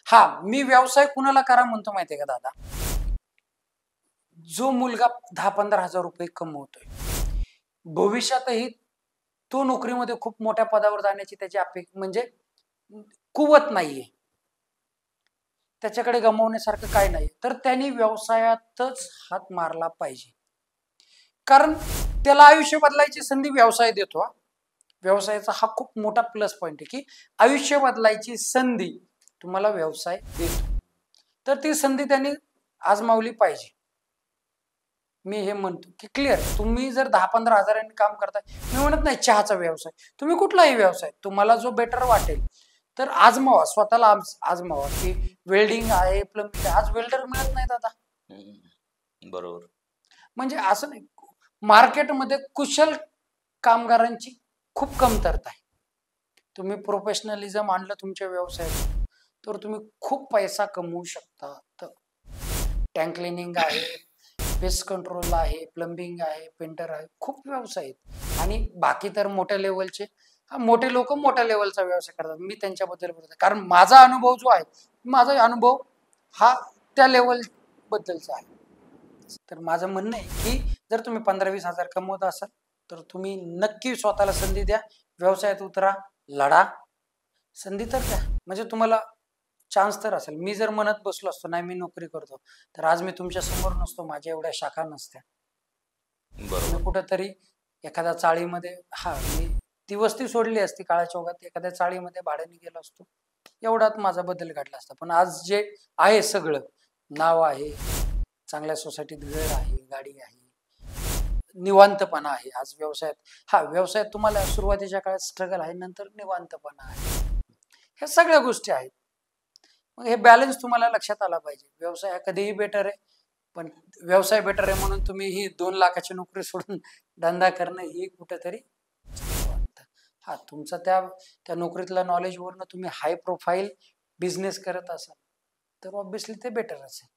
हा, मी व्यवसाय कुणाला करा म्हणतो माहितीये का दादा? जो मुलगा 10-15 हजार रुपये कमवतोय, भविष्यातही तो नोकरीमध्ये खूप मोठ्या पदावर जाण्याची त्याची अपेक्षा म्हणजे कुवत नाहीये, त्याच्याकडे गमावण्यासारखं काय नाही, तर त्यांनी व्यवसायातच हात मारला पाहिजे. कारण त्याला आयुष्य बदलायची संधी व्यवसाय देतो. व्यवसायाचा हा खूप मोठा प्लस पॉइंट आहे की आयुष्य बदलायची संधी तुम्हाला व्यवसाय देतो, तर ती संधी त्यांनी आजमावली पाहिजे. मी हे म्हणतो की क्लिअर, तुम्ही जर 10-15 हजारांनी काम करताय, मी म्हणत नाही चहाचा व्यवसाय, तुम्ही कुठलाही व्यवसाय तुम्हाला जो बेटर वाटेल तर आजमावा, स्वतःला आजमावा. की वेल्डिंग आहे, प्लंबिंग आहे, आज वेल्डर मिळत नाहीत आता. बरोबर. म्हणजे असं नाही, मार्केटमध्ये कुशल कामगारांची खूप कमतरता आहे. तुम्ही प्रोफेशनलिझम आणलं तुमच्या व्यवसायात तर तुम्ही खूप पैसा कमवू शकता. टँक क्लिनिंग आहे, पेस्ट कंट्रोल आहे, प्लंबिंग आहे, पेंटर आहे, खूप व्यवसाय आहेत. आणि बाकी तर मोठ्या लेवलचे, मोठे लोक मोठ्या लेवलचा व्यवसाय करतात, मी त्यांच्याबद्दल बोलतो कारण माझा अनुभव जो आहे, माझा अनुभव हा त्या लेवल बद्दलचा आहे. तर माझं म्हणणं आहे की जर तुम्ही 15-20 हजार कमवत असाल तर तुम्ही नक्की स्वतःला संधी द्या, व्यवसायात उतरा, लढा, संधी तर द्या, म्हणजे तुम्हाला चान्स तर असेल. मी जर म्हणत बसलो असतो नाही मी नोकरी करतो, तर आज मी तुमच्या समोर नसतो, माझ्या एवढ्या शाखा नसत्या. मी कुठंतरी एखाद्या चाळीमध्ये, मी ती वस्ती सोडली असती काळाच्या ओघात, एखाद्या चाळीमध्ये भाड्याने गेलो असतो, एवढाच माझा बदल घडला असता. पण आज जे आहे सगळं, नाव आहे, चांगल्या सोसायटीत घर आहे, गाडी आहे, निवांतपणा आहे आज व्यवसायात. व्यवसायात तुम्हाला सुरुवातीच्या काळात स्ट्रगल आहे, नंतर निवांतपणा आहे, ह्या सगळ्या गोष्टी आहेत. मग हे बॅलन्स तुम्हाला लक्षात आला पाहिजे. व्यवसाय हा कधीही बेटर आहे, पण व्यवसाय बेटर आहे म्हणून तुम्ही ही 2 लाखाची नोकरी सोडून धंदा करणं ही कुठेतरी वाटतं. तुमचा त्या नोकरीतल्या नॉलेजवरनं तुम्ही हाय प्रोफाईल बिझनेस करत असाल तर ऑब्व्हियसली ते बेटरच आहे.